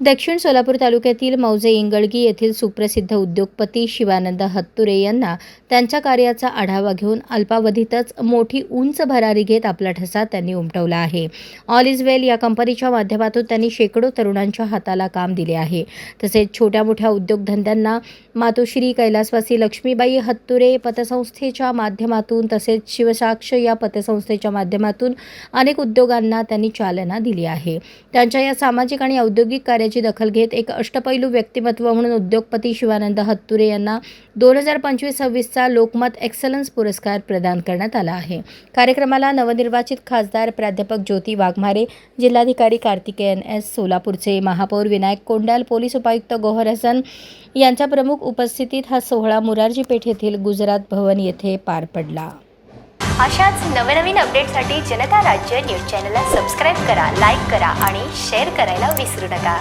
दक्षिण सोलापूर तालुक्यातील मौजे इंगळगी येथील सुप्रसिद्ध उद्योगपती शिवानंद हत्तुरे यांना त्यांच्या कार्याचा आढावा घेऊन अल्पावधीतच मोठी उंच भरारी घेत आपला ठसा त्यांनी उमटवला आहे। ऑल इज वेल या कंपनीच्या माध्यमातून त्यांनी शेकडो तरुणांच्या हाताला काम दिले आहे। तसेच छोट्या मोठ्या उद्योगधंद्यांना मातोश्री कैलासवासी लक्ष्मीबाई हत्तुरे पतसंस्थेच्या माध्यमातून तसेच शिवसाक्ष या पतसंस्थेच्या माध्यमातून अनेक उद्योगांना त्यांनी चालना दिली आहे। त्यांच्या या सामाजिक आणि औद्योगिक कार्याची दखल घेत एक अष्टपैलू व्यक्तिमत्व म्हणून उद्योगपती शिवानंद हत्तुरे यांना 2025-26 चा लोकमत एक्सलन्स पुरस्कार प्रदान करण्यात आला आहे। कार्यक्रमाला नवनिर्वाचित खासदार प्राध्यापक ज्योती वाघमारे, जिल्हाधिकारी कार्तिकेयन एस, सोलापूरचे महापौर विनायक कोंडाल, पोलीस उपायुक्त गौहर हसन यांच्या प्रमुख उपस्थितीत हा सोहळा मोरारजी पेठ येथील गुजरात भवन येथे पार पडला। अशाच नवनवीन अपडेटसाठी जनता राज्य न्यूज चॅनलला सबस्क्राईब करा, लाईक करा आणि शेअर करायला विसरू नका।